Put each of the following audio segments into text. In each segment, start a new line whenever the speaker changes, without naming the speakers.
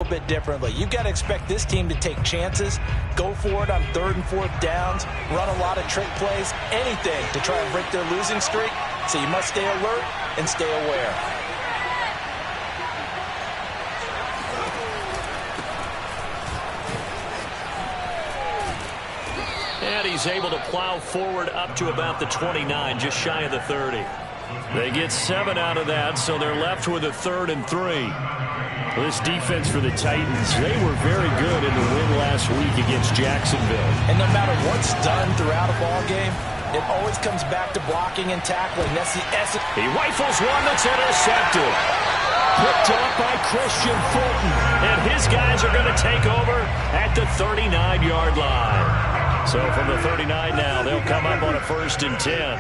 bit differently. You've got to expect this team to take chances, go for it on 3rd and 4th downs, run a lot of trick plays, anything to try and break their losing streak. So you must stay alert and stay aware.
And he's able to plow forward up to about the 29, just shy of the 30. They get 7 out of that, so they're left with a 3rd and 3. This defense for the Titans, they were very good in the win last week against Jacksonville.
And no matter what's done throughout a ball game, it always comes back to blocking and tackling. That's the essence.
He rifles one that's intercepted. Picked up by Christian Fulton. And his guys are going to take over at the 39-yard line. So from the 39 now, they'll come up on a 1st and 10.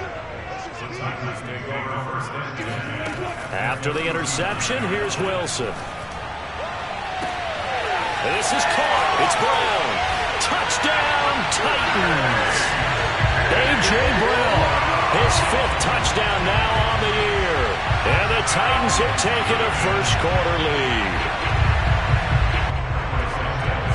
After the interception, here's Wilson. This is caught. It's Brown. Touchdown, Titans. A.J. Brown, his 5th touchdown now on the year. And the Titans have taken a first-quarter lead.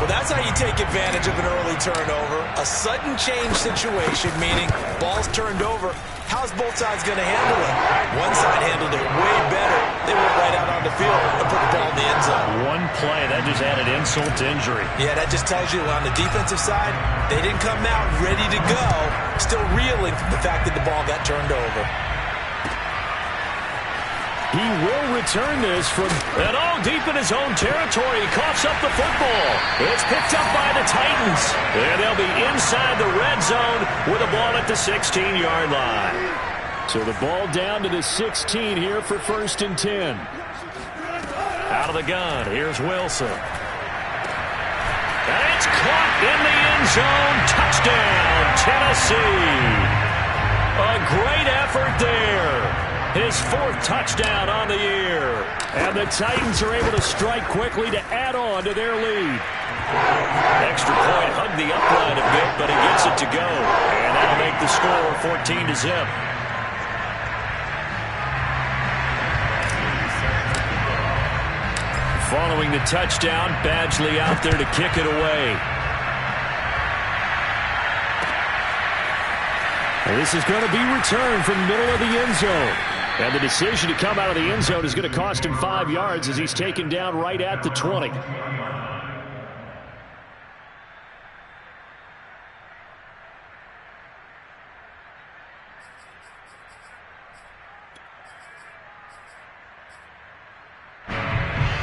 Well, that's how you take advantage of an early turnover. A sudden change situation, meaning ball's turned over. How's both sides going to handle it? One side handled it way better. They went right out on the field and put the ball in the end zone.
One play, that just added insult to injury.
Yeah, that just tells you on the defensive side, they didn't come out ready to go, still reeling from the fact that the ball got turned over.
He will return this from deep in his own territory. He coughs up the football. It's picked up by the Titans. And they'll be inside the red zone with a ball at the 16-yard line. So the ball down to the 16 here for 1st and 10. Out of the gun, here's Wilson. And it's caught in the end zone. Touchdown, Tennessee. A great effort there. His 4th touchdown on the year. And the Titans are able to strike quickly to add on to their lead. Extra point hugged the upright a bit, but he gets it to go. And that'll make the score 14-0. Following the touchdown, Badgley out there to kick it away. And this is going to be returned from the middle of the end zone. And the decision to come out of the end zone is going to cost him 5 yards as he's taken down right at the 20.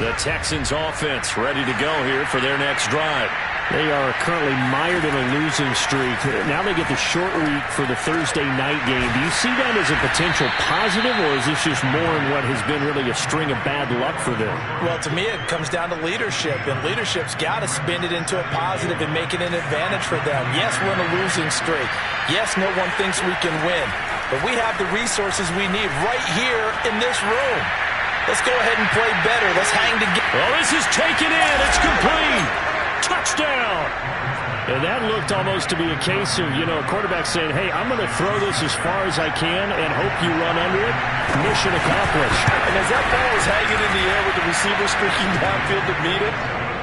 The Texans offense ready to go here for their next drive. They are currently mired in a losing streak. Now they get the short week for the Thursday night game. Do you see that as a potential positive, or is this just more in what has been really a string of bad luck for them?
Well, to me, it comes down to leadership, and leadership's got to spin it into a positive and make it an advantage for them. Yes, we're in a losing streak. Yes, no one thinks we can win, but we have the resources we need right here in this room. Let's go ahead and play better. Let's hang together.
Well, this is taken in. It's complete. Touchdown! And that looked almost to be a case of, a quarterback saying, hey, I'm going to throw this as far as I can and hope you run under it. Mission accomplished.
And as that ball was hanging in the air with the receiver streaking downfield to meet it,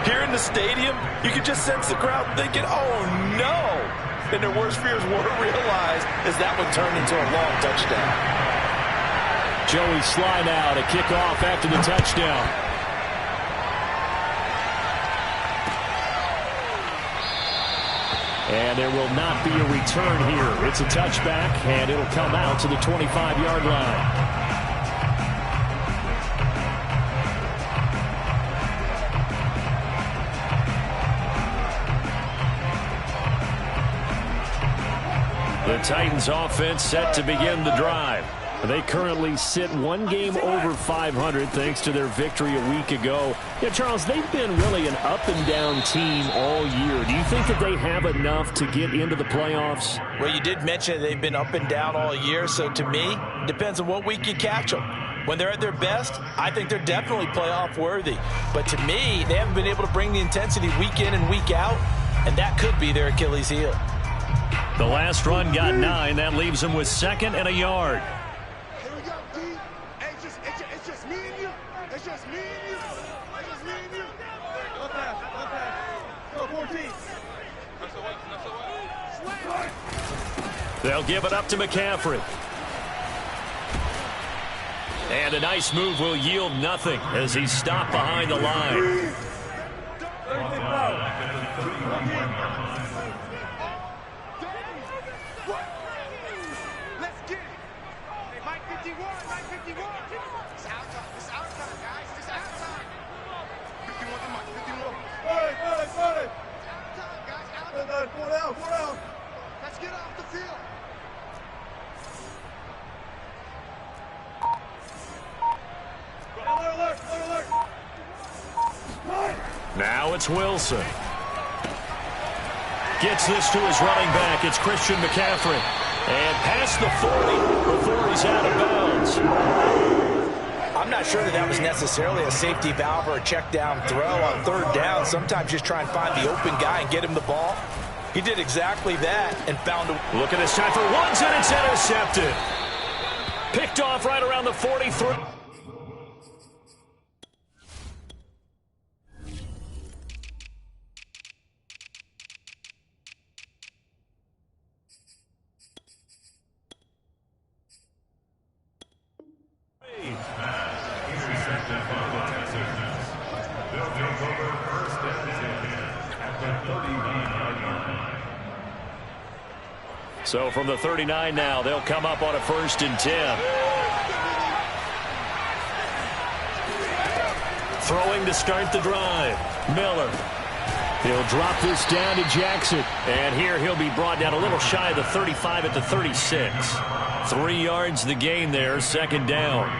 here in the stadium, you could just sense the crowd thinking, oh, no. And their worst fears were realized as that one turned into a long touchdown.
Joey Sly now to kick off after the touchdown. And there will not be a return here. It's a touchback, and it'll come out to the 25-yard line. The Titans offense set to begin the drive. They currently sit one game over 500 thanks to their victory a week ago. Yeah, Charles, they've been really an up-and-down team all year. Do you think that they have enough to get into the playoffs?
Well, you did mention they've been up and down all year, so to me, it depends on what week you catch them. When they're at their best, I think they're definitely playoff worthy. But to me, they haven't been able to bring the intensity week in and week out, and that could be their Achilles heel.
The last run got 9. That leaves them with 2nd and a yard. They'll give it up to McCaffrey. And a nice move will yield nothing as he's stopped behind the line.
Let's get off the field.
Now it's Wilson. Gets this to his running back. It's Christian McCaffrey. And past the 40 before he's out of bounds.
I'm not sure that was necessarily a safety valve or a check down throw on third down. Sometimes just try and find the open guy and get him the ball. He did exactly that and found a...
Look at this time for Woods, and it's intercepted. Picked off right around the 43. So from the 39 now, they'll come up on a 1st and 10. Throwing to start the drive. Miller. He'll drop this down to Jackson. And here he'll be brought down a little shy of the 35 at the 36. 3 yards the gain there, 2nd down.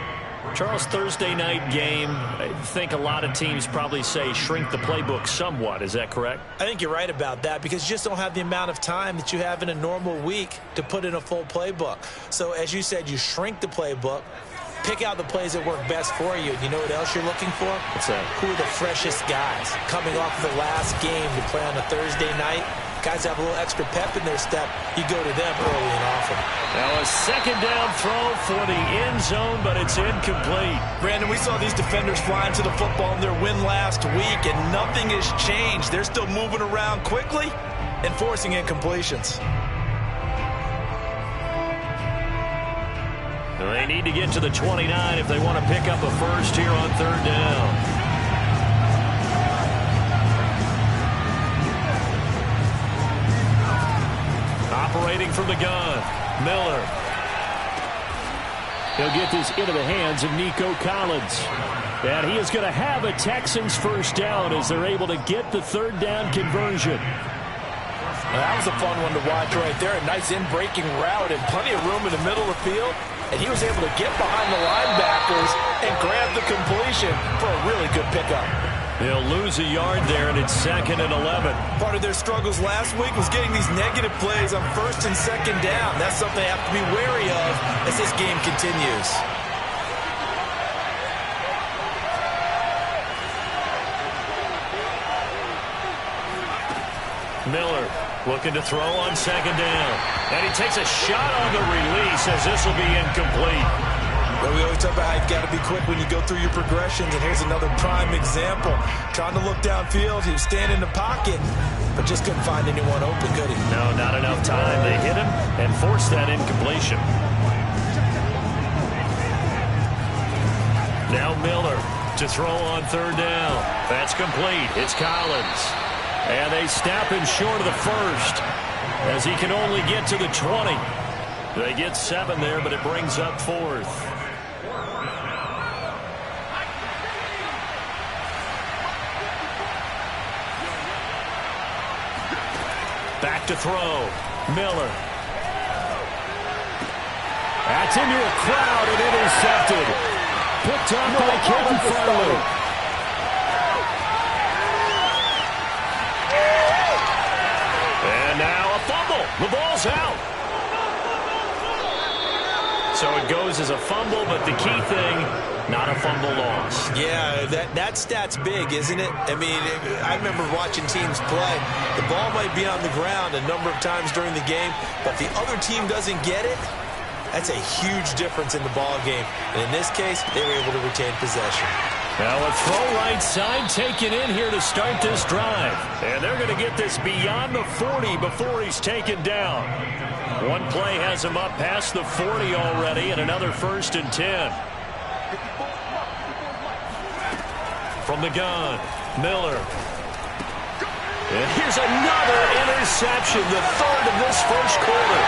Charles, Thursday night game, I think a lot of teams probably say shrink the playbook somewhat. Is that correct?
I think you're right about that because you just don't have the amount of time that you have in a normal week to put in a full playbook. So as you said, you shrink the playbook, pick out the plays that work best for you. You know what else you're looking for?
What's that?
Who are the freshest guys coming off of the last game to play on a Thursday night? Guys have a little extra pep in their step. You go to them early and often.
Now a 2nd down throw for the end zone, but it's incomplete.
Brandon, we saw these defenders flying to the football in their win last week, and nothing has changed. They're still moving around quickly and forcing incompletions.
They need to get to the 29 if they want to pick up a first here on 3rd down. Operating from the gun, Miller. He'll get this into the hands of Nico Collins. And he is going to have a Texans 1st down as they're able to get the 3rd down conversion.
Well, that was a fun one to watch right there. A nice in-breaking route and plenty of room in the middle of the field. And he was able to get behind the linebackers and grab the completion for a really good pickup.
They'll lose a yard there, and it's 2nd and 11.
Part of their struggles last week was getting these negative plays on 1st and 2nd down. That's something they have to be wary of as this game continues.
Miller looking to throw on 2nd down. And he takes a shot on the release as this will be incomplete.
Well, we always talk about how you've got to be quick when you go through your progressions, and here's another prime example. Trying to look downfield, he was standing in the pocket, but just couldn't find anyone open, could he?
No, not enough time. They hit him and forced that incompletion. Now Miller to throw on 3rd down. That's complete. It's Collins. And they snap him short of the 1st as he can only get to the 20. They get 7 there, but it brings up 4th. Back to throw. Miller. That's into a crowd and intercepted. Picked up by Kevin Farley. And now a fumble. The ball's out. So it goes as a fumble, but the key thing, not a fumble loss.
Yeah, that stat's big, isn't it? I mean, I remember watching teams play. The ball might be on the ground a number of times during the game, but if the other team doesn't get it, that's a huge difference in the ball game. And in this case, they were able to retain possession.
Now a throw right side taken in here to start this drive. And they're going to get this beyond the 40 before he's taken down. One play has him up past the 40 already, and another 1st and 10. From the gun, Miller. And here's another interception, the 3rd of this 1st quarter.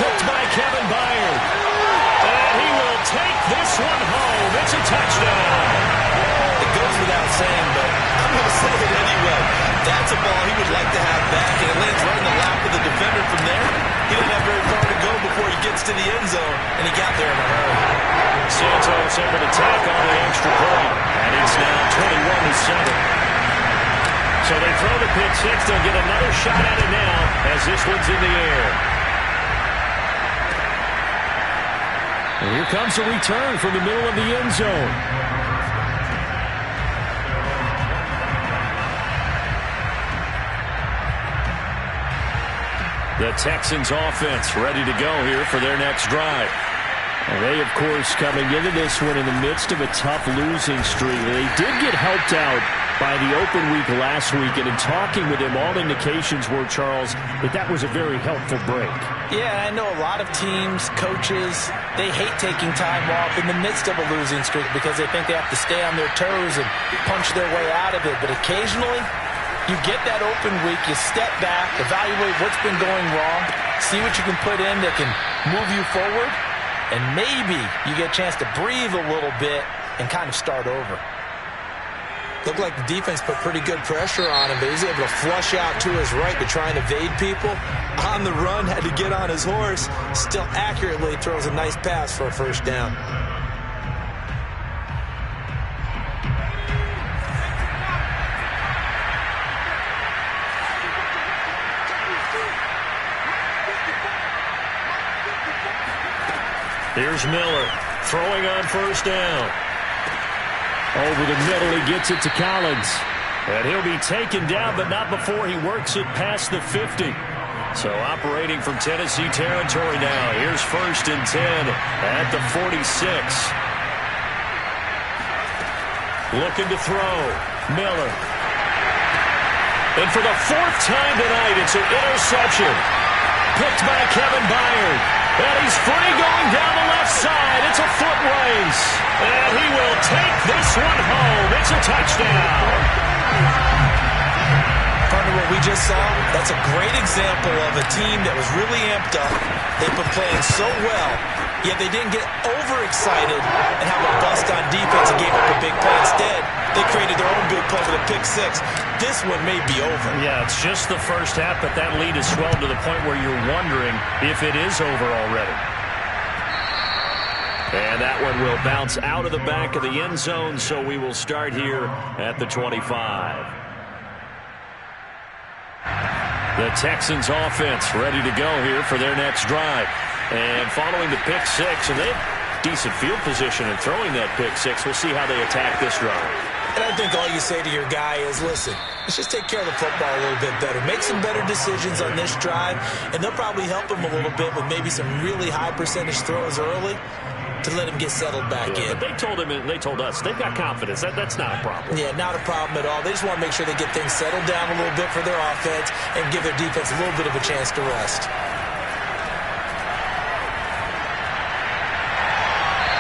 Picked by Kevin Byard. And he will take this one home. It's a touchdown.
It goes without saying, but I'm going to say it anyway. That's a ball he would like to have back, and it lands right in the lap of the defender from there. He didn't have very far to go before he gets to the end zone, and he got there in a hurry.
Santos able to tack on the extra point, and it's now 21-7. So they throw the pick six. They'll get another shot at it now as this one's in the air. And here comes a return from the middle of the end zone. The Texans offense ready to go here for their next drive. And they, of course, coming into this one in the midst of a tough losing streak. They did get helped out by the open week last week, and in talking with him, all indications were, Charles, that was a very helpful break.
Yeah, I know a lot of teams, coaches, they hate taking time off in the midst of a losing streak because they think they have to stay on their toes and punch their way out of it. But occasionally, you get that open week, you step back, evaluate what's been going wrong, see what you can put in that can move you forward, and maybe you get a chance to breathe a little bit and kind of start over.
Looked like the defense put pretty good pressure on him, but he's able to flush out to his right to try and evade people. On the run, had to get on his horse. Still accurately throws a nice pass for a 1st down.
Here's Miller throwing on 1st down. Over the middle, he gets it to Collins. And he'll be taken down, but not before he works it past the 50. So operating from Tennessee territory now. Here's 1st and 10 at the 46. Looking to throw. Miller. And for the 4th time tonight, it's an interception. Picked by Kevin Byard. And he's free going down the left side. It's a foot race. And he will take this one home. It's a touchdown.
Partner, what we just saw, that's a great example of a team that was really amped up. They've been playing so well, yet they didn't get overexcited and have a bust on defense and gave up a big play. Instead, they created their own big play with a pick six. This one may be over.
Yeah, it's just the first half, but that lead has swelled to the point where you're wondering if it is over already. And that one will bounce out of the back of the end zone, so we will start here at the 25. The Texans offense ready to go here for their next drive. And following the pick six, and they have decent field position in throwing that pick six. We'll see how they attack this drive.
And I think all you say to your guy is, listen, let's just take care of the football a little bit better. Make some better decisions on this drive, and they'll probably help him a little bit with maybe some really high percentage throws early to let him get settled back in.
But they told him, and they told us, they've got confidence. That's not a problem.
Yeah, not a problem at all. They just want to make sure they get things settled down a little bit for their offense and give their defense a little bit of a chance to rest.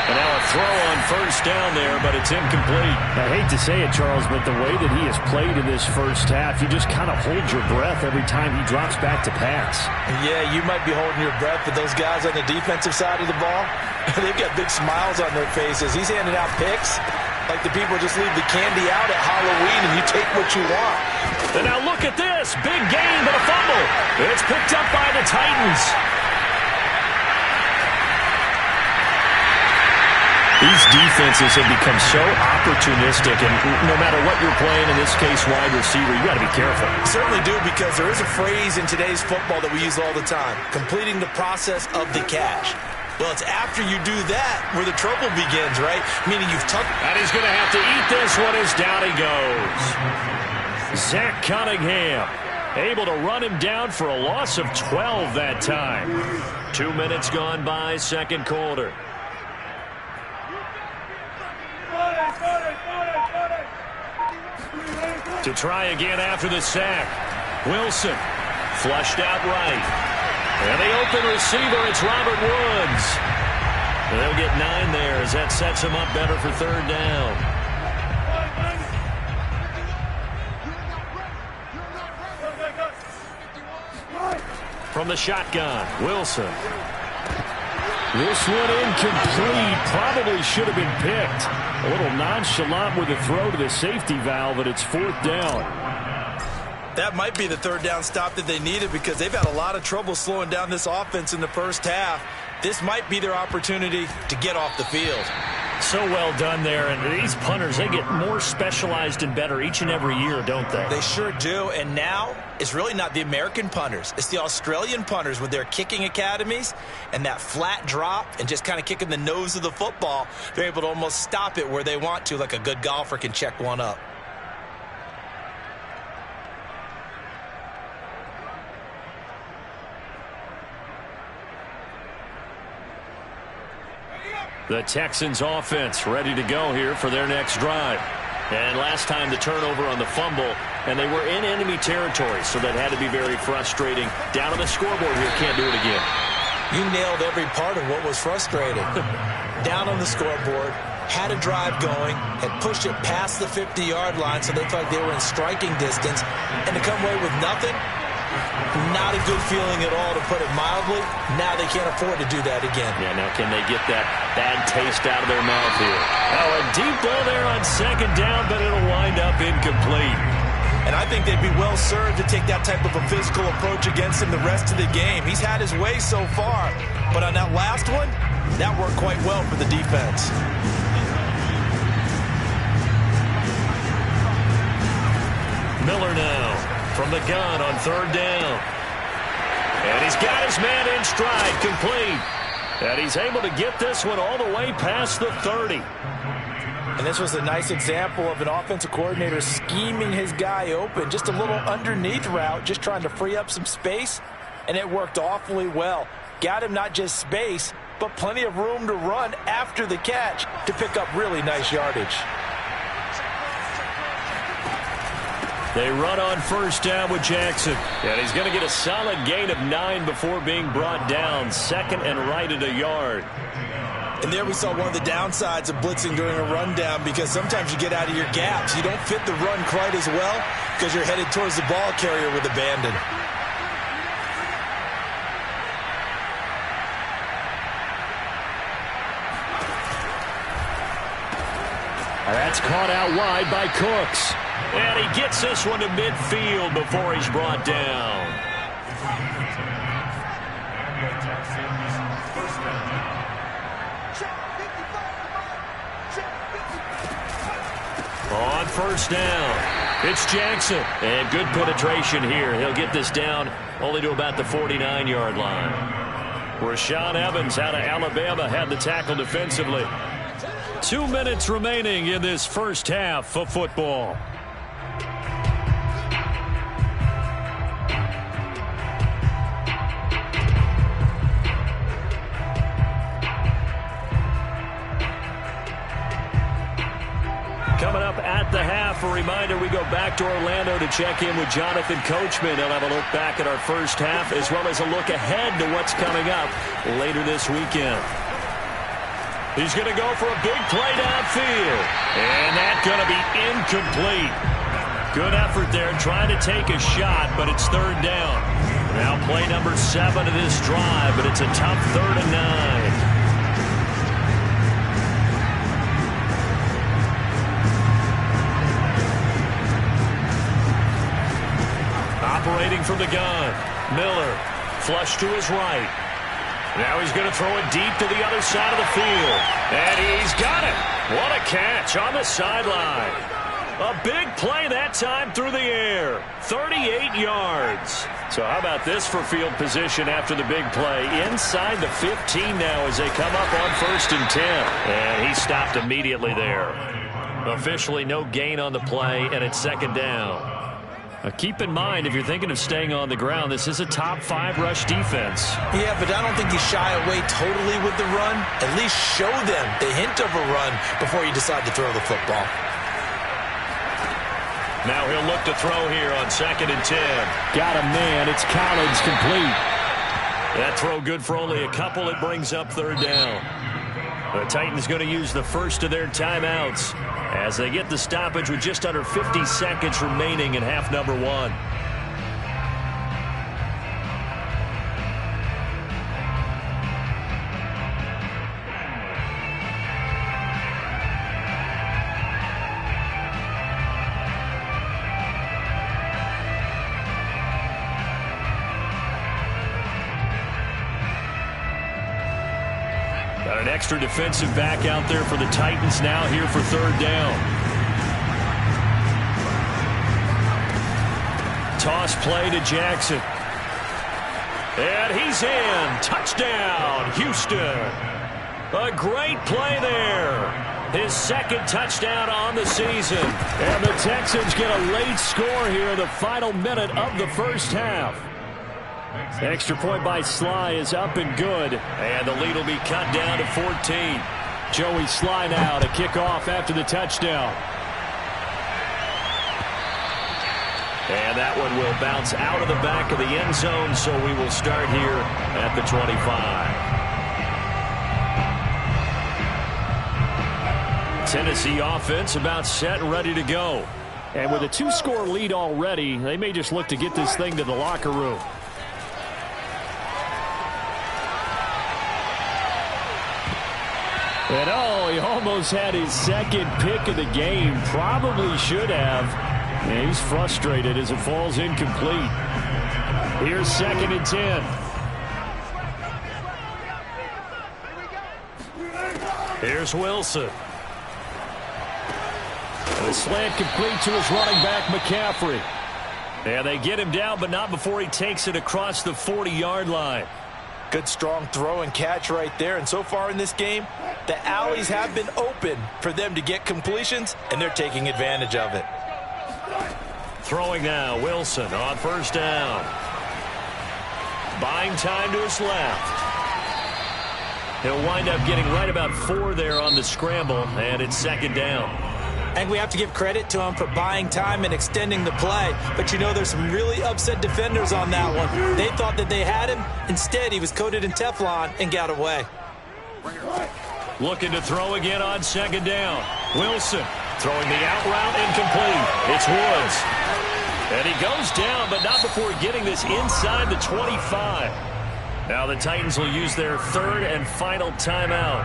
And now a throw on 1st down there, but it's incomplete.
I hate to say it, Charles, but the way that he has played in this first half, you just kind of hold your breath every time he drops back to pass.
Yeah, you might be holding your breath, but those guys on the defensive side of the ball, they've got big smiles on their faces. He's handing out picks like the people just leave the candy out at Halloween and you take what you want.
And now look at this. Big gain, but a fumble. It's picked up by the Titans. These defenses have become so opportunistic, and no matter what you're playing, in this case wide receiver, you got to be careful.
Certainly do, because there is a phrase in today's football that we use all the time, completing the process of the catch. Well, it's after you do that where the trouble begins, right? Meaning you've tucked.
And he's going to have to eat this one as down he goes. Zach Cunningham able to run him down for a loss of 12 that time. 2 minutes gone by, 2nd quarter. To try again after the sack. Wilson flushed out right. And the open receiver, it's Robert Woods. And they'll get 9 there as that sets him up better for third down. From the shotgun, Wilson. This one incomplete. Probably should have been picked. A little nonchalant with a throw to the safety valve, but it's 4th down.
That might be the third down stop that they needed because they've had a lot of trouble slowing down this offense in the first half. This might be their opportunity to get off the field.
So well done there. And these punters, they get more specialized and better each and every year, don't they?
They sure do. And now it's really not the American punters. It's the Australian punters with their kicking academies and that flat drop and just kind of kicking the nose of the football. They're able to almost stop it where they want to, like a good golfer can check one up.
The Texans offense ready to go here for their next drive. And last time the turnover on the fumble, and they were in enemy territory, so that had to be very frustrating. Down on the scoreboard here, can't do it again.
You nailed every part of what was frustrating. Down on the scoreboard, had a drive going, had pushed it past the 50-yard line so they felt like they were in striking distance, and to come away with nothing, not a good feeling at all, to put it mildly. Now they can't afford to do that again.
Yeah, now can they get that bad taste out of their mouth here? Oh, a deep ball there on second down, but it'll wind up incomplete.
And I think they'd be well served to take that type of a physical approach against him the rest of the game. He's had his way so far, but on that last one, that worked quite well for the defense.
Miller now from the gun on third down. And he's got his man in stride, complete. And he's able to get this one all the way past the 30.
And this was a nice example of an offensive coordinator scheming his guy open. Just a little underneath route, just trying to free up some space. And it worked awfully well. Got him not just space, but plenty of room to run after the catch to pick up really nice yardage.
They run on first down with Jackson. And he's going to get a solid gain of 9 before being brought down. Second and right at a yard.
And there we saw one of the downsides of blitzing during a rundown, because sometimes you get out of your gaps. You don't fit the run quite as well because you're headed towards the ball carrier with abandon.
That's caught out wide by Cooks. And he gets this one to midfield before he's brought down. On first down, it's Jackson. And good penetration here. He'll get this down only to about the 49-yard line. Rashaan Evans out of Alabama had the tackle defensively. 2 minutes remaining in this first half of football. Coming up at the half, a reminder, we go back to Orlando to check in with Jonathan Coachman. He'll have a look back at our first half as well as a look ahead to what's coming up later this weekend. He's going to go for a big play downfield. And that's going to be incomplete. Good effort there trying to take a shot, but it's third down. Now play number 7 of this drive, but it's a tough 3rd and 9. Operating from the gun, Miller, flush to his right. Now he's going to throw it deep to the other side of the field. And he's got it. What a catch on the sideline. A big play that time through the air. 38 yards. So how about this for field position after the big play? Inside the 15 now as they come up on 1st and 10. And he stopped immediately there. Officially no gain on the play, and it's 2nd down. Keep in mind, if you're thinking of staying on the ground, this is a top 5 rush defense.
Yeah, but I don't think you shy away totally with the run. At least show them the hint of a run before you decide to throw the football.
Now he'll look to throw here on 2nd and 10.
Got a man. It's Collins, complete.
That throw good for only a couple. It brings up 3rd down. The Titans going to use the first of their timeouts as they get the stoppage with just under 50 seconds remaining in half number 1. Got an extra defensive back out there for the Titans now here for 3rd down. Toss play to Jackson. And he's in. Touchdown, Houston. A great play there. His 2nd touchdown on the season.
And the Texans get a late score here in the final minute of the first half. Extra point by Sly is up and good.
And the lead will be cut down to 14.
Joey Sly now to kick off after the touchdown.
And that one will bounce out of the back of the end zone, so we will start here at the 25. Tennessee offense about set and ready to go.
And with a 2-score lead already, they may just look to get this thing to the locker room. And oh, he almost had his 2nd pick of the game. Probably should have. And he's frustrated as it falls incomplete. Here's 2nd and 10.
Here's Wilson.
And a slant complete to his running back, McCaffrey.
And they get him down, but not before he takes it across the 40-yard line.
Good, strong throw and catch right there. And so far in this game, the alleys have been open for them to get completions, and they're taking advantage of it.
Throwing now, Wilson on 1st down. Buying time to his left. He'll wind up getting right about 4 there on the scramble, and it's 2nd down.
I think we have to give credit to him for buying time and extending the play. But, you know, there's some really upset defenders on that one. They thought that they had him. Instead, he was coated in Teflon and got away.
Looking to throw again on 2nd down. Wilson throwing the out route incomplete. It's Woods. And he goes down, but not before getting this inside the 25. Now the Titans will use their 3rd and final timeout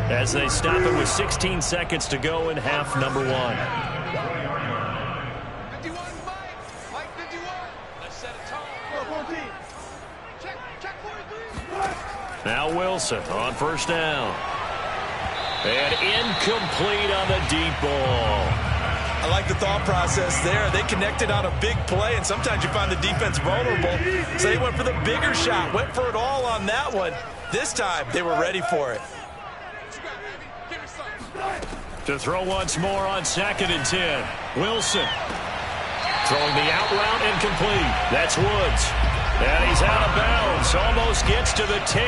as they stop it with 16 seconds to go in half number 1.
51, Mike 51. Let's set a tone. Check 43.
Now Wilson on 1st down. And incomplete on the deep ball.
I like the thought process there. They connected on a big play, and sometimes you find the defense vulnerable. So they went for the bigger shot, went for it all on that one. This time, they were ready for it.
To throw once more on 2nd and 10. Wilson throwing the out route incomplete. That's Woods. And he's out of bounds. Almost gets to the 10.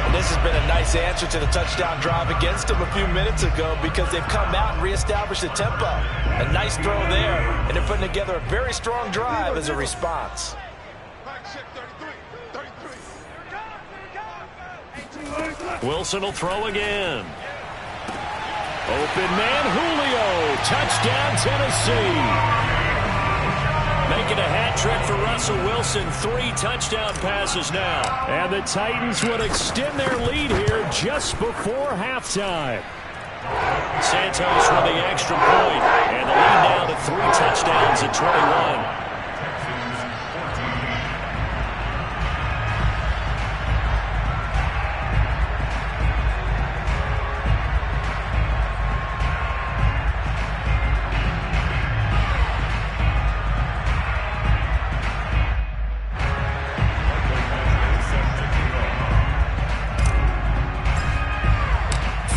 And this has been a nice answer to the touchdown drive against them a few minutes ago because they've come out and reestablished the tempo. A nice throw there, and they're putting together a very strong drive as a response.
Wilson will throw again. Open man, Julio. Touchdown, Tennessee. Making a hat trick for Russell Wilson. 3 touchdown passes now.
And the Titans would extend their lead here just before halftime.
Santos with the extra point. And the lead now to 3 touchdowns at 21.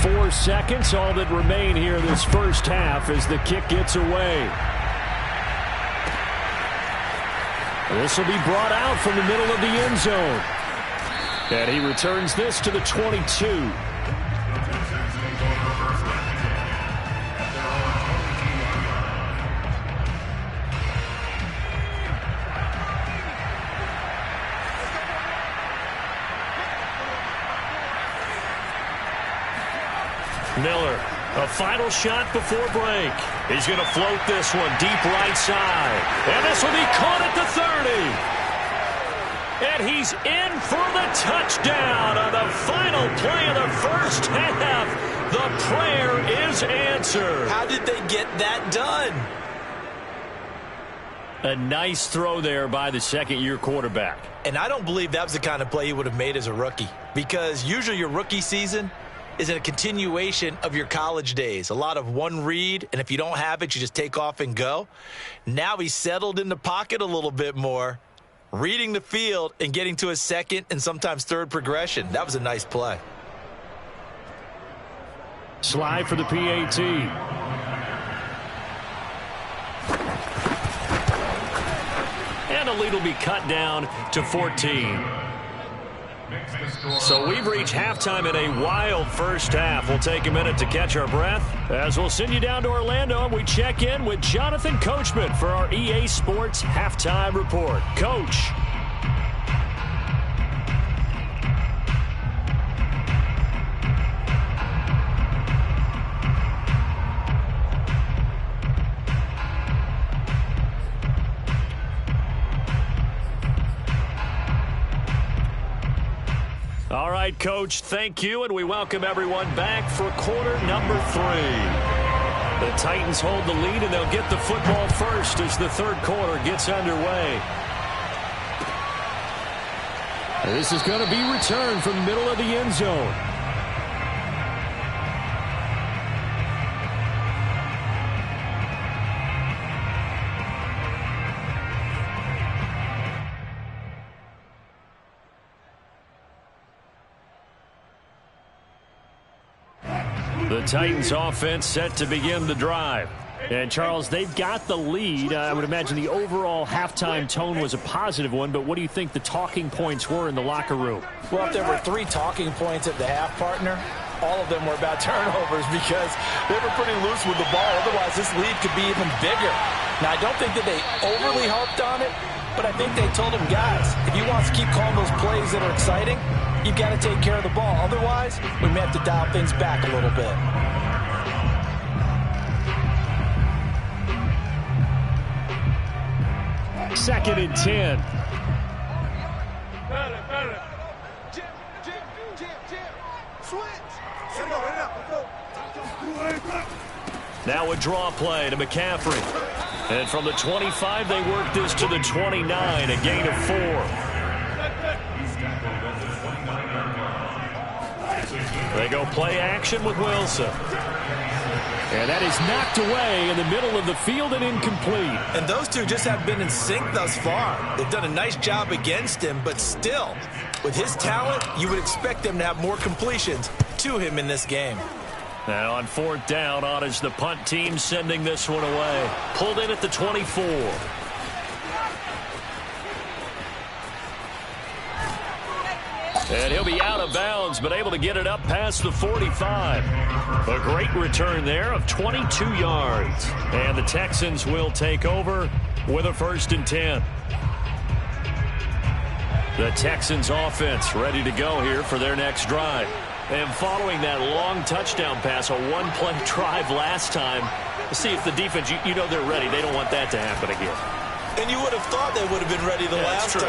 4 seconds, all that remain here in this first half as the kick gets away. This will be brought out from the middle of the end zone. And he returns this to the 22.
Miller, a final shot before break. He's going to float this one deep right side. And this will be caught at the 30. And he's in for the touchdown on the final play of the first half. The prayer is answered.
How did they get that done?
A nice throw there by the second-year quarterback.
And I don't believe that was the kind of play he would have made as a rookie, because usually your rookie season is a continuation of your college days. A lot of one read, and if you don't have it, you just take off and go. Now he's settled in the pocket a little bit more, reading the field and getting to his second and sometimes third progression. That was a nice play.
Slide for the PAT.
And the lead will be cut down to 14. So we've reached halftime in a wild first half. We'll take a minute to catch our breath as we'll send you down to Orlando and we check in with Jonathan Coachman for our EA Sports Halftime Report. Coach. All right, Coach, thank you, and we welcome everyone back for quarter number 3. The Titans hold the lead, and they'll get the football first as the third quarter gets underway.
This is going to be returned from the middle of the end zone.
The Titans offense set to begin the drive.
And, Charles, they've got the lead. I would imagine the overall halftime tone was a positive one, but what do you think the talking points were in the locker room?
Well, if there were 3 talking points at the half, partner, all of them were about turnovers because they were pretty loose with the ball. Otherwise, this lead could be even bigger. Now, I don't think that they overly harped on it, but I think they told them, guys, if you want to keep calling those plays that are exciting, you've got to take care of the ball. Otherwise, we may have to dial things back a little bit.
Second and 10.
Now a draw play to McCaffrey. And from the 25, they work this to the 29, a gain of 4. They go play action with Wilson.
And that is knocked away in the middle of the field and incomplete.
And those two just have been in sync thus far. They've done a nice job against him, but still, with his talent, you would expect them to have more completions to him in this game.
Now on 4th down, on is the punt team sending this one away. Pulled in at the 24. And he'll be out of bounds, but able to get it up past the 45. A great return there of 22 yards. And the Texans will take over with a 1st and 10. The Texans offense ready to go here for their next drive. And following that long touchdown pass, a one-play drive last time, see if the defense, you know they're ready. They don't want that to happen again.
And you would have thought they would have been ready the last time.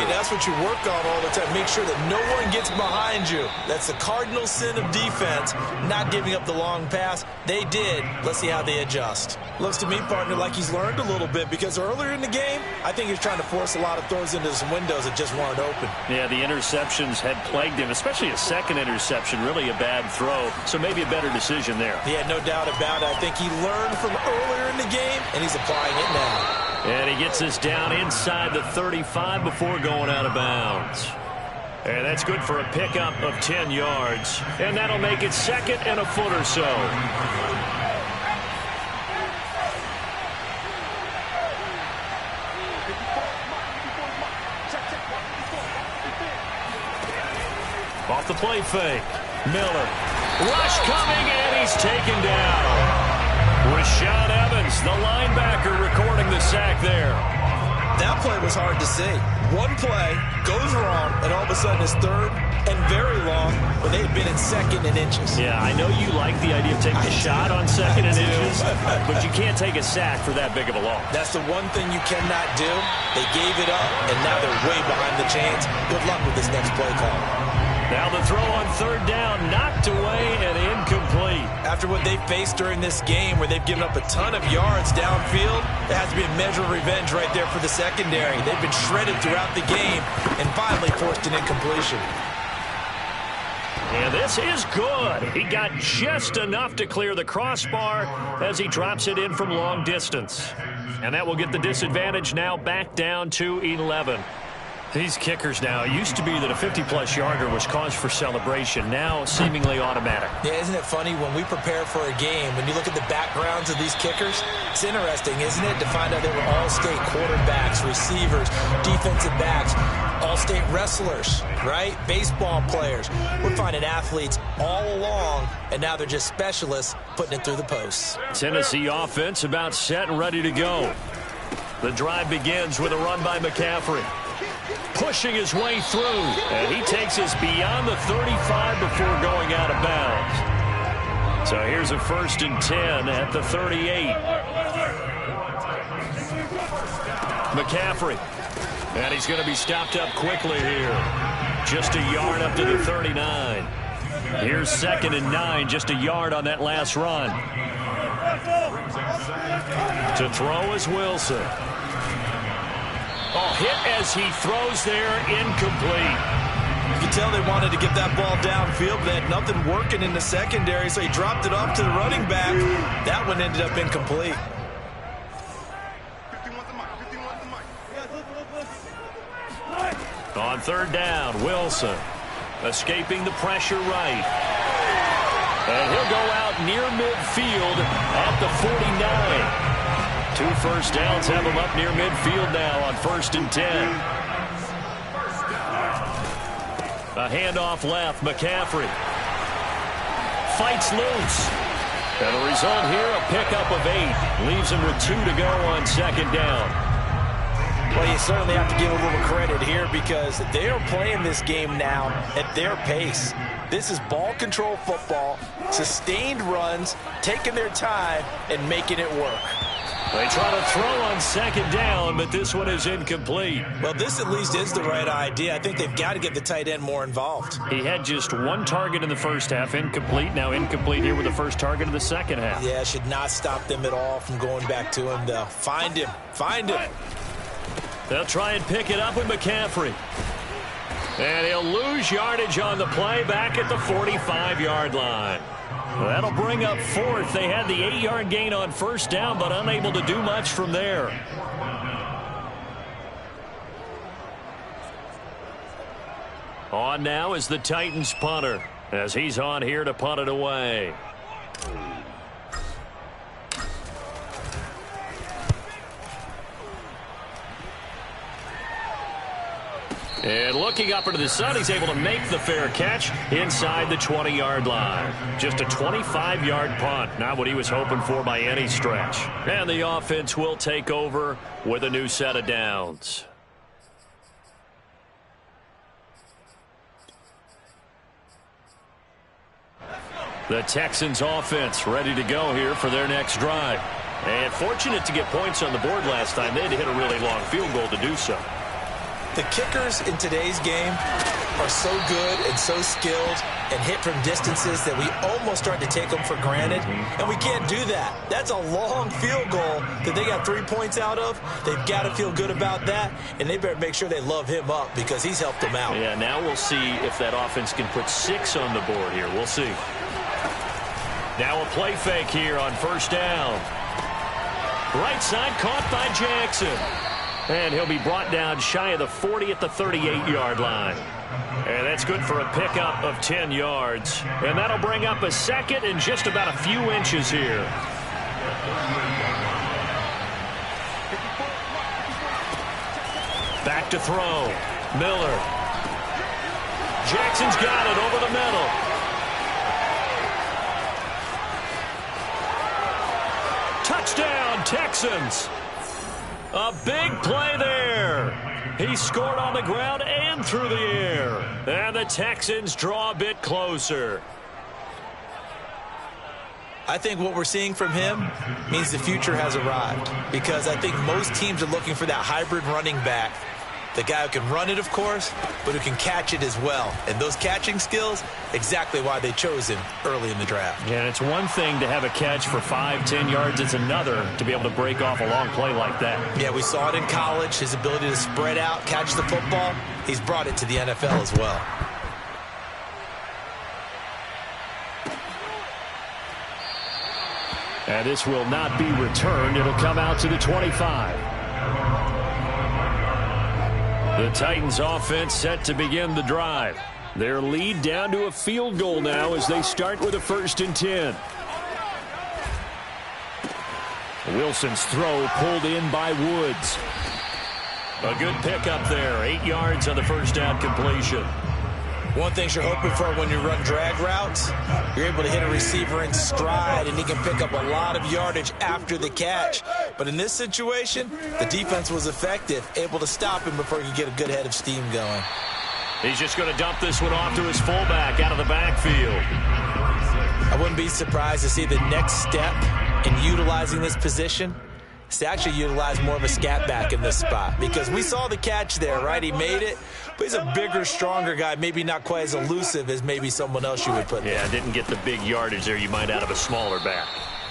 That's what you work on all the time. Make sure that no one gets behind you. That's the cardinal sin of defense, not giving up the long pass. They did. Let's see how they adjust. Looks to me, partner, like he's learned a little bit because earlier in the game, I think he's trying to force a lot of throws into some windows that just weren't open.
Yeah, the interceptions had plagued him, especially a second interception, really a bad throw. So maybe a better decision there.
Yeah, no doubt about it. I think he learned from earlier in the game, and he's applying it now.
And he gets us down inside the 35 before going out of bounds. And that's good for a pickup of 10 yards. And that'll make it 2nd and a foot or so. Off the play fake. Miller. Rush coming, and he's taken down. Rashaan Evans, the linebacker, recording the sack there.
That play was hard to see. One play goes wrong, and all of a sudden it's third and very long when they had been in second and inches.
Yeah, I know you like the idea of taking a shot on second and inches, but you can't take a sack for that big of a loss.
That's the one thing you cannot do. They gave it up, and now they're way behind the chains. Good luck with this next play call.
Now the throw on third down, knocked away and incomplete.
After what they faced during this game where they've given up a ton of yards downfield, there has to be a measure of revenge right there for the secondary. They've been shredded throughout the game and finally forced an incompletion.
And this is good. He got just enough to clear the crossbar as he drops it in from long distance. And that will get the disadvantage now back down to 11. These kickers now, it used to be that a 50-plus yarder was cause for celebration. Now seemingly automatic.
Yeah, isn't it funny when we prepare for a game, when you look at the backgrounds of these kickers, it's interesting, isn't it, to find out they were all-state quarterbacks, receivers, defensive backs, all-state wrestlers, right? Baseball players. We're finding athletes all along, and now they're just specialists putting it through the posts.
Tennessee offense about set and ready to go. The drive begins with a run by McCaffrey. Pushing his way through, and he takes us beyond the 35 before going out of bounds. So here's a 1st and 10 at the 38. McCaffrey, and he's going to be stopped up quickly here. Just a yard up to the 39. Here's 2nd and 9, just a yard on that last run. To throw is Wilson. Oh, hit as he throws there, incomplete.
You can tell they wanted to get that ball downfield, but they had nothing working in the secondary, so he dropped it off to the running back. That one ended up incomplete.
On 3rd down, Wilson escaping the pressure right. And he'll go out near midfield at the 49. 2 first downs have him up near midfield now on 1st and 10. A handoff left, McCaffrey fights loose. And the result here, a pickup of 8. Leaves him with 2 to go on 2nd down.
Well, you certainly have to give a little credit here because they are playing this game now at their pace. This is ball control football, sustained runs, taking their time, and making it work.
They try to throw on 2nd down, but this one is incomplete.
Well, this at least is the right idea. I think they've got to get the tight end more involved.
He had just 1 target in the first half, incomplete. Now incomplete here with the first target of the second half.
Yeah, should not stop them at all from going back to him, though. Find him. Find him.
They'll try and pick it up with McCaffrey. And he'll lose yardage on the play back at the 45-yard line. That'll bring up 4th. They had the 8-yard gain on 1st down, but unable to do much from there. On now is the Titans punter, as he's on here to punt it away. And looking up into the sun, he's able to make the fair catch inside the 20-yard line. Just a 25-yard punt, not what he was hoping for by any stretch. And the offense will take over with a new set of downs. The Texans offense ready to go here for their next drive. And fortunate to get points on the board last time. They had to hit a really long field goal to do so.
The kickers in today's game are so good and so skilled and hit from distances that we almost start to take them for granted, and we can't do that. That's a long field goal that they got 3 points out of. They've got to feel good about that, and they better make sure they love him up because he's helped them out.
Yeah, now we'll see if that offense can put 6 on the board here. We'll see. Now a play fake here on 1st down. Right side caught by Jackson. And he'll be brought down shy of the 40 at the 38-yard line. And that's good for a pickup of 10 yards. And that'll bring up a 2nd and just about a few inches here. Back to throw. Miller. Jackson's got it over the middle. Touchdown, Texans. A big play there. He scored on the ground and through the air. And the Texans draw a bit closer.
I think what we're seeing from him means the future has arrived, because I think most teams are looking for that hybrid running back. The guy who can run it, of course, but who can catch it as well. And those catching skills, exactly why they chose him early in the draft.
Yeah, it's one thing to have a catch for 5-10 yards. It's another to be able to break off a long play like that.
Yeah, we saw it in college, his ability to spread out, catch the football. He's brought it to the NFL as well.
And this will not be returned. It'll come out to the 25. The Titans offense set to begin the drive. Their lead down to a field goal now as they start with a 1st and 10. Wilson's throw pulled in by Woods.
A good pickup there. 8 yards on the first down completion.
One thing you're hoping for when you run drag routes, you're able to hit a receiver in stride, and he can pick up a lot of yardage after the catch. But in this situation, the defense was effective, able to stop him before he could get a good head of steam going.
He's just going to dump this one off to his fullback out of the backfield.
I wouldn't be surprised to see the next step in utilizing this position is to actually utilize more of a scat back in this spot, because we saw the catch there, right? He made it, but he's a bigger, stronger guy, maybe not quite as elusive as maybe someone else you would put there.
Yeah, didn't get the big yardage there you might out of a smaller back.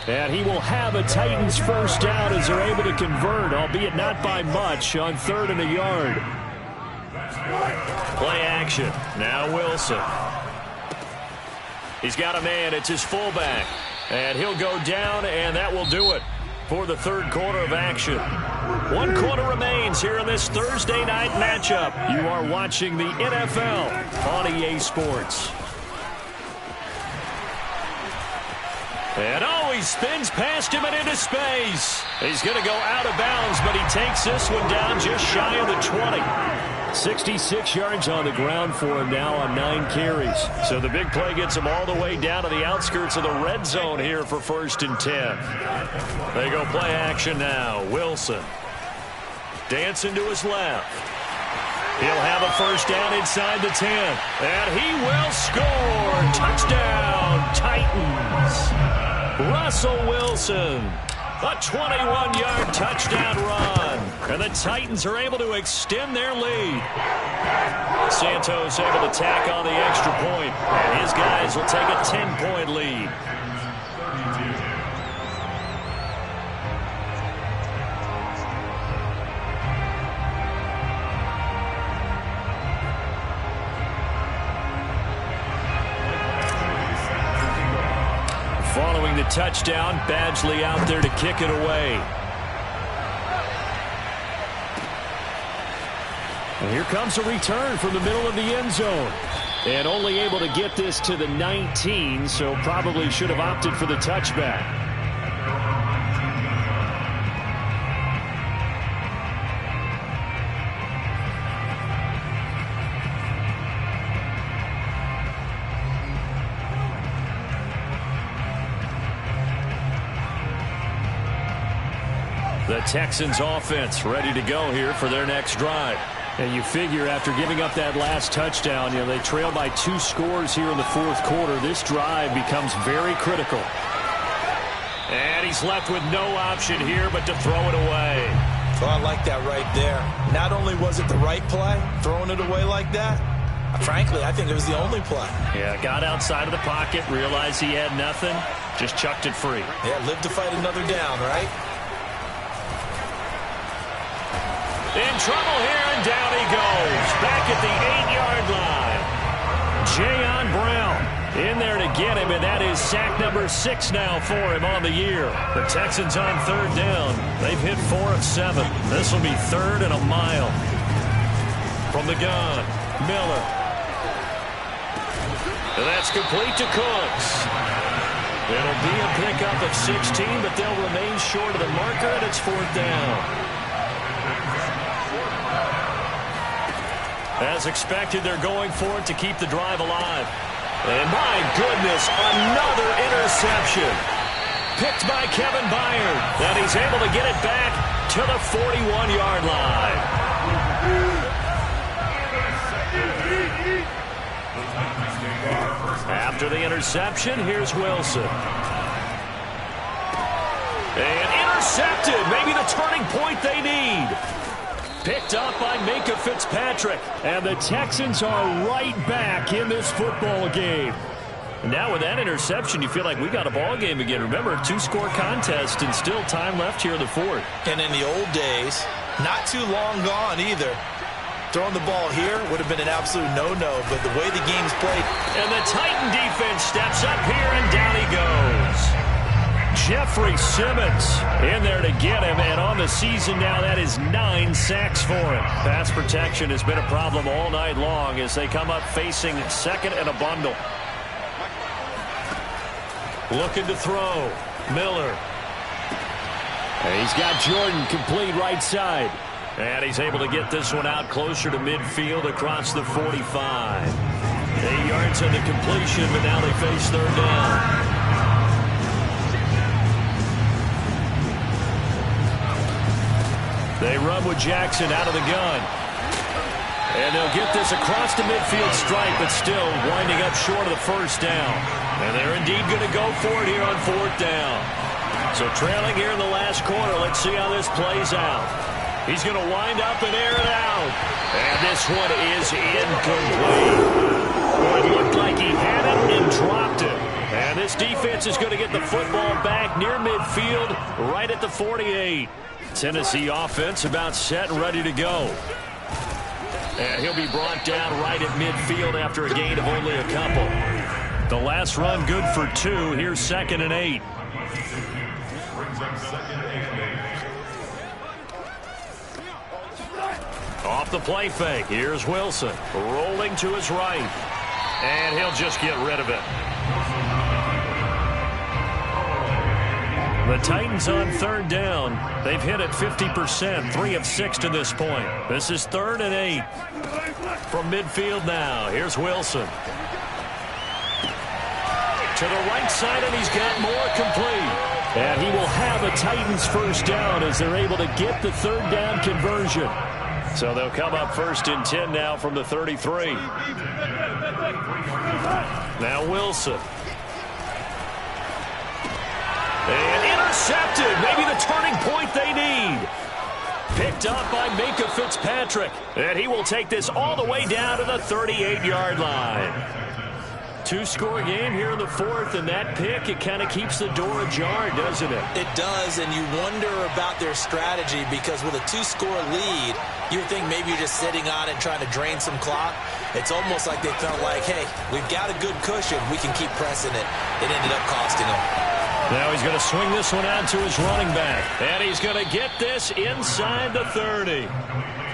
And he will have a Titans first down as they're able to convert, albeit not by much, on 3rd and a yard.
Play action. Now Wilson. He's got a man. It's his fullback. And he'll go down, and that will do it for the 3rd quarter of action. 1 quarter remains here in this Thursday night matchup.
You are watching the NFL on EA Sports.
And he spins past him and into space. He's going to go out of bounds, but he takes this one down just shy of the 20.
66 yards on the ground for him now on 9 carries.
So the big play gets him all the way down to the outskirts of the red zone here for 1st and 10. They go play action now. Wilson dancing to his left. He'll have a first down inside the 10. And he will score. Touchdown, Titans. Russell Wilson. A 21-yard touchdown run. And the Titans are able to extend their lead. Santos able to tack on the extra point. And his guys will take a 10-point lead. Following the touchdown, Badgley out there to kick it away.
And here comes a return from the middle of the end zone. And only able to get this to the 19, so probably should have opted for the touchback.
The Texans offense ready to go here for their next drive.
And you figure after giving up that last touchdown, they trail by 2 scores here in the 4th quarter. This drive becomes very critical.
And he's left with no option here but to throw it away.
Oh, I like that right there. Not only was it the right play, throwing it away like that, frankly, I think it was the only play.
Yeah, got outside of the pocket, realized he had nothing, just chucked it free.
Yeah, live to fight another down, right?
In trouble here, and down he goes. Back at the 8-yard line. Jayon Brown in there to get him, and that is sack number 6 now for him on the year. The Texans on 3rd down. They've hit 4 of 7. This will be 3rd and a mile. From the gun, Miller. And that's complete to Cooks. It'll be a pickup of 16, but they'll remain short of the marker, and it's 4th down. As expected, they're going for it to keep the drive alive. And my goodness, another interception. Picked by Kevin Byard. And he's able to get it back to the 41-yard line. After the interception, here's Wilson. And intercepted. Maybe the turning point they need. Picked up by Minkah Fitzpatrick.
And the Texans are right back in this football game.
Now with that interception, you feel like we got a ball game again. Remember, 2-score contest and still time left here in the fourth.
And in the old days, not too long gone either. Throwing the ball here would have been an absolute no-no, but the way the game's played.
And the Titan defense steps up here, and down he goes. Jeffrey Simmons in there to get him, and on the season now, that is 9 sacks for him. Pass protection has been a problem all night long as they come up facing second and a bundle. Looking to throw. Miller.
And he's got Jordan complete right side.
And he's able to get this one out closer to midfield across the 45. 8 yards on the completion, but now they face third down. They run with Jackson out of the gun. And they'll get this across the midfield stripe, but still winding up short of the first down. And they're indeed going to go for it here on fourth down. So trailing here in the last quarter, let's see how this plays out. He's going to wind up and air it out. And this one is incomplete. It looked like he had it and dropped it. And this defense is going to get the football back near midfield, right at the 48. Tennessee offense about set and ready to go. And he'll be brought down right at midfield after a gain of only a couple. The last run good for 2. Here's 2nd and 8. Off the play fake. Here's Wilson. Rolling to his right. And he'll just get rid of it. The Titans on third down. They've hit it 50%, 3 of 6 to this point. This is 3rd and 8. From midfield now, here's Wilson. To the right side, and he's got more complete.
And he will have a Titans first down as they're able to get the third down conversion.
So they'll come up 1st and 10 now from the 33. Now Wilson. And intercepted. Maybe the turning point they need. Picked up by Minkah Fitzpatrick. And he will take this all the way down to the 38-yard line. 2-score game here in the fourth, and that pick, it kind of keeps the door ajar, doesn't it?
It does, and you wonder about their strategy because with a 2-score lead, you would think maybe you're just sitting on it trying to drain some clock. It's almost like they felt like, hey, we've got a good cushion. We can keep pressing it. It ended up costing them.
Now he's going to swing this one out to his running back. And he's going to get this inside the 30.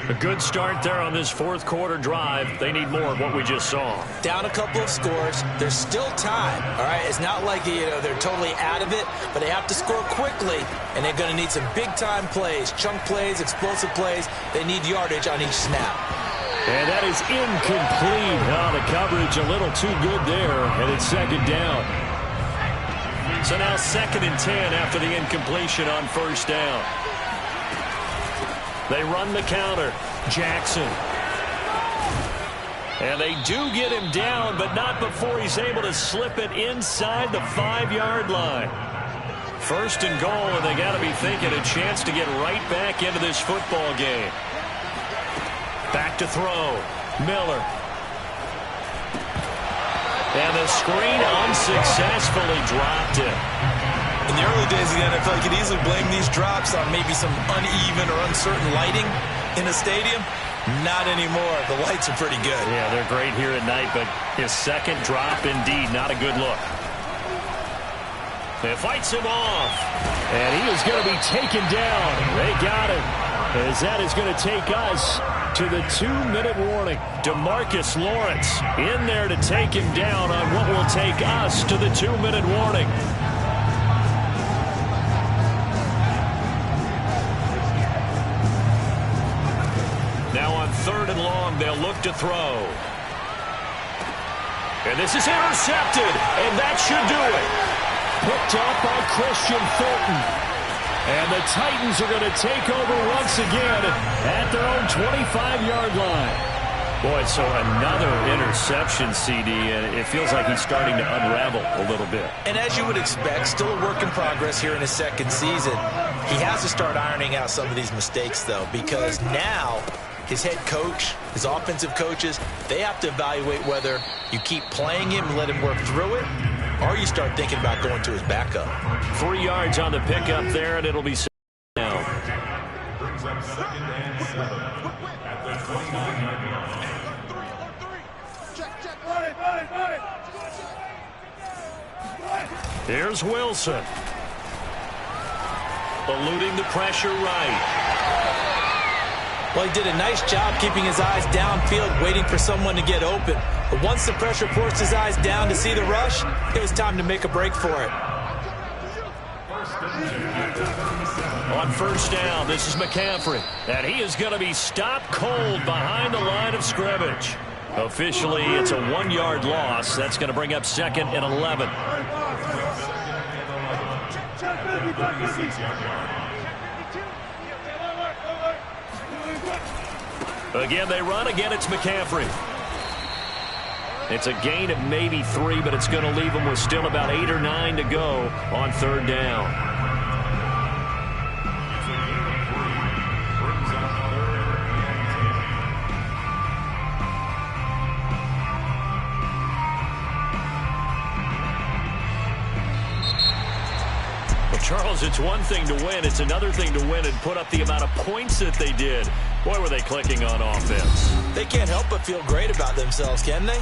A good start there on this fourth quarter drive. They need more of what we just saw.
Down a couple of scores. There's still time. All right, it's not like they're totally out of it, but they have to score quickly, and they're going to need some big-time plays, chunk plays, explosive plays. They need yardage on each snap.
And that is incomplete. The coverage a little too good there, and it's second down.
So now 2nd and 10 after the incompletion on first down. They run the counter. Jackson. And they do get him down, but not before he's able to slip it inside the 5-yard line. 1st and goal, and they got to be thinking a chance to get right back into this football game. Back to throw. Miller. And the screen unsuccessfully dropped it.
In the early days of the NFL, you could easily blame these drops on maybe some uneven or uncertain lighting in a stadium. Not anymore. The lights are pretty good.
Yeah, they're great here at night, but his second drop, indeed, not a good look. It fights him off.
And he is going to be taken down. They got him. As that is going to take us to the 2-minute warning.
DeMarcus Lawrence in there to take him down on what will take us to the 2-minute warning. Now on 3rd and long, they'll look to throw. And this is intercepted, and that should do it.
Picked up by Christian Fulton. And the Titans are going to take over once again at their own 25-yard line. Boy, so another interception, CD, and it feels like he's starting to unravel a little bit.
And as you would expect, still a work in progress here in his second season. He has to start ironing out some of these mistakes, though, because now his head coach, his offensive coaches, they have to evaluate whether you keep playing him and let him work through it, or you start thinking about going to his backup.
3 yards on the pickup there, and it'll be down.
Brings up 2nd and 7 at the 29-yard line.
Here's Wilson. Eluding the pressure right.
Well, he did a nice job keeping his eyes downfield, waiting for someone to get open. But once the pressure forced his eyes down to see the rush, it was time to make a break for it.
On first down, this is McCaffrey. And he is going to be stopped cold behind the line of scrimmage. Officially, it's a 1-yard loss. That's going to bring up 2nd and 11. Again, they run. Again, it's McCaffrey. It's a gain of maybe 3, but it's going to leave them with still about 8 or 9 to go on 3rd down. Charles, it's one thing to win. It's another thing to win and put up the amount of points that they did. Boy, were they clicking on offense.
They can't help but feel great about themselves, can they?